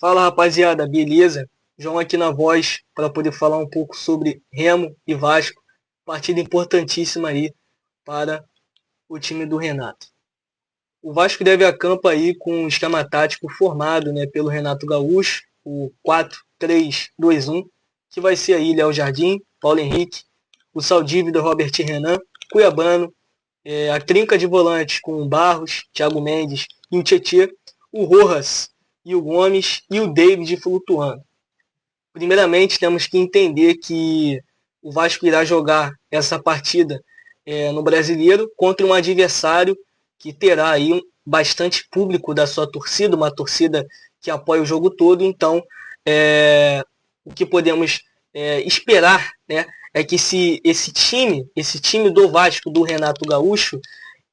Fala rapaziada, beleza? João aqui na voz para poder falar um pouco sobre Remo e Vasco, partida importantíssima aí para o time do Renato. O Vasco deve a campo aí com um esquema tático formado, pelo Renato Gaúcho, o 4-3-2-1, que vai ser aí Léo Jardim, Paulo Henrique, o Saldívida, Robert Renan, Cuiabano, a trinca de volantes com o Barros, Thiago Mendes e o Tietê, o Rojas e o Gomes e o David flutuando. Primeiramente, temos que entender que o Vasco irá jogar essa partida no Brasileiro contra um adversário que terá aí bastante público da sua torcida, uma torcida que apoia o jogo todo. Então, o que podemos esperar, é que esse time do Vasco, do Renato Gaúcho,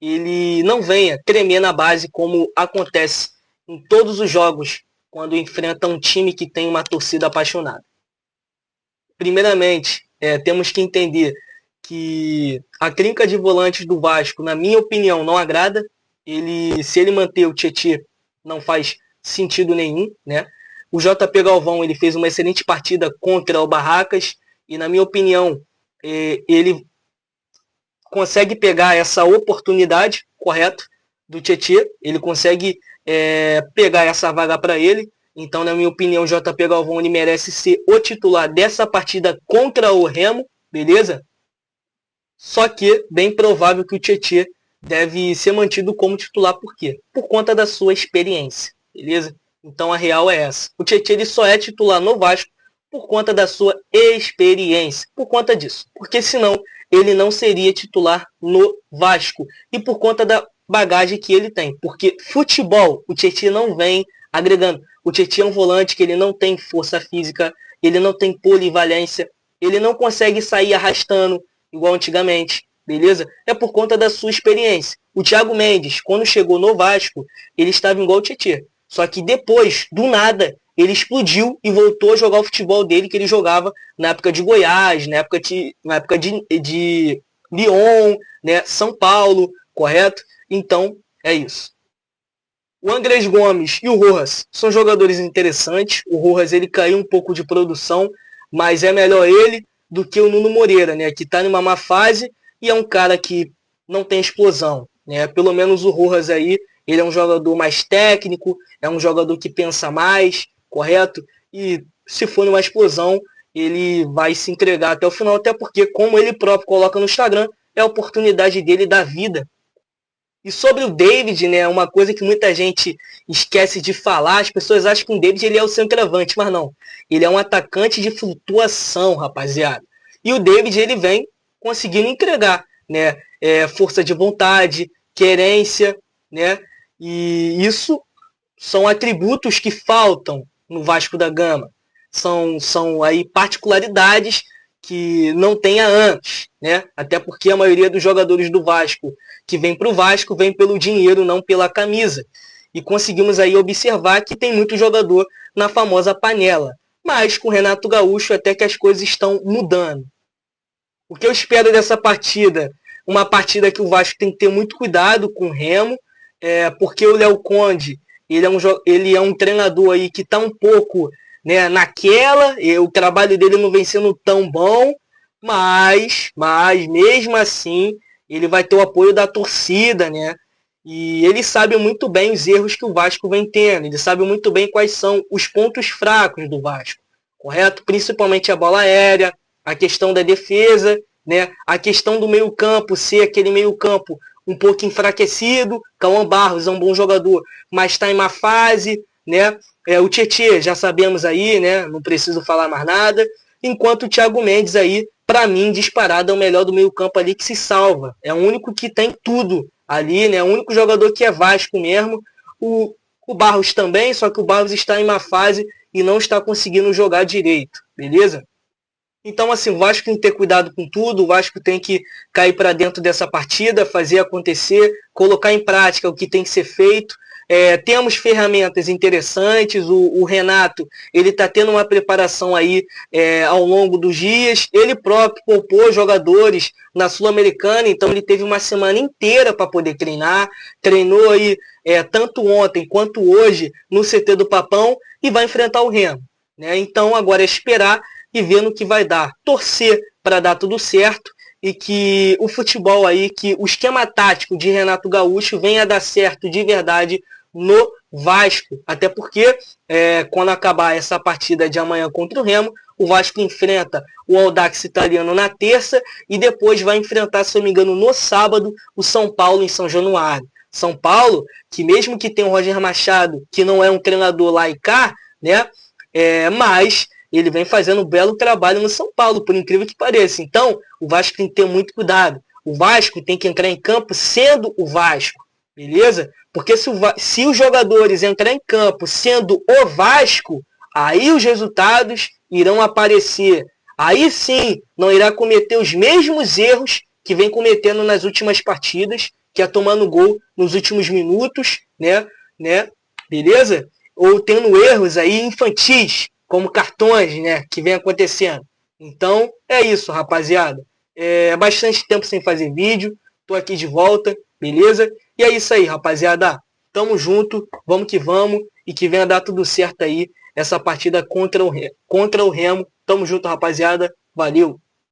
ele não venha tremer na base como acontece em todos os jogos quando enfrenta um time que tem uma torcida apaixonada. Primeiramente, temos que entender que a trinca de volantes do Vasco, na minha opinião, não agrada. Se ele manter o Tietê, não faz sentido nenhum, né? O JP Galvão, ele fez uma excelente partida contra o Barracas e, na minha opinião, ele consegue pegar essa oportunidade, correto, do Tietê. Ele consegue pegar essa vaga para ele. Então, na minha opinião, o JP Galvão ele merece ser o titular dessa partida contra o Remo, beleza? Só que, bem provável que o Tietê deve ser mantido como titular, por quê? Por conta da sua experiência, beleza? Então, a real é essa. O Tietê ele só é titular no Vasco por conta da sua experiência, por conta disso. Porque senão, ele não seria titular no Vasco. E por conta da bagagem que ele tem. Porque futebol, o Tietê não vem agregando. O Tietê é um volante que ele não tem força física, ele não tem polivalência, ele não consegue sair arrastando igual antigamente, beleza? É por conta da sua experiência. O Thiago Mendes, quando chegou no Vasco, ele estava igual o Tietê. Só que depois, do nada, ele explodiu e voltou a jogar o futebol dele que ele jogava na época de Goiás, na época de Lyon, né, São Paulo, correto? Então, é isso. O Andrés Gomes e o Rojas são jogadores interessantes. O Rojas ele caiu um pouco de produção, mas é melhor ele do que o Nuno Moreira, né, que está numa má fase e é um cara que não tem explosão, né? Pelo menos o Rojas aí, ele é um jogador mais técnico, é um jogador que pensa mais, correto? E se for numa explosão, ele vai se entregar até o final, até porque, como ele próprio coloca no Instagram, é a oportunidade dele da vida. E sobre o David, né, uma coisa que muita gente esquece de falar, as pessoas acham que o David ele é o centroavante, mas não. Ele é um atacante de flutuação, rapaziada. E o David ele vem conseguindo entregar, né, força de vontade, querência, né, e isso são atributos que faltam no Vasco da Gama. São aí particularidades que não tem há anos, né? Até porque a maioria dos jogadores do Vasco que vem para o Vasco vem pelo dinheiro, não pela camisa. E conseguimos aí observar que tem muito jogador na famosa panela. Mas com o Renato Gaúcho até que as coisas estão mudando. O que eu espero dessa partida? Uma partida que o Vasco tem que ter muito cuidado com o Remo, porque o Léo Conde ele é um treinador aí que está um pouco, né, naquela, e o trabalho dele não vem sendo tão bom, mas mesmo assim ele vai ter o apoio da torcida, né? E ele sabe muito bem os erros que o Vasco vem tendo, ele sabe muito bem quais são os pontos fracos do Vasco, correto? Principalmente a bola aérea, a questão da defesa, né? A questão do meio-campo ser aquele meio-campo um pouco enfraquecido. Cauã Barros é um bom jogador, mas está em má fase, né? O Tietê, já sabemos aí, né? Não preciso falar mais nada. Enquanto o Thiago Mendes aí, para mim, disparado, é o melhor do meio-campo ali que se salva. É o único que tem tudo ali, né? O único jogador que é Vasco mesmo. O Barros também, só que o Barros está em má fase e não está conseguindo jogar direito, beleza? Então, assim, o Vasco tem que ter cuidado com tudo, o Vasco tem que cair para dentro dessa partida, fazer acontecer, colocar em prática o que tem que ser feito, Temos ferramentas interessantes, o Renato ele está tendo uma preparação aí ao longo dos dias, ele próprio poupou jogadores na Sul-Americana, então ele teve uma semana inteira para poder treinar, treinou aí tanto ontem quanto hoje no CT do Papão e vai enfrentar o Remo, né? Então agora é esperar e ver no que vai dar, torcer para dar tudo certo e que o futebol aí, que o esquema tático de Renato Gaúcho venha a dar certo de verdade no Vasco. Até porque quando acabar essa partida de amanhã contra o Remo, o Vasco enfrenta o Audax Italiano na terça e depois vai enfrentar, se eu não me engano, no sábado, o São Paulo em São Januário. São Paulo, que mesmo que tenha o Roger Machado, que não é um treinador lá e cá, né? Mas ele vem fazendo um belo trabalho no São Paulo, por incrível que pareça. Então, o Vasco tem que ter muito cuidado. O Vasco tem que entrar em campo sendo o Vasco, beleza? Porque se os jogadores entrarem em campo sendo o Vasco, aí os resultados irão aparecer. Aí sim, não irá cometer os mesmos erros que vem cometendo nas últimas partidas, que é tomando gol nos últimos minutos, né? Beleza? Ou tendo erros aí infantis, como cartões, né, que vem acontecendo. Então, é isso, rapaziada. Bastante tempo sem fazer vídeo. Tô aqui de volta, beleza? E é isso aí, rapaziada. Tamo junto, vamos que vamos. E que venha dar tudo certo aí, essa partida contra o Remo. Tamo junto, rapaziada. Valeu!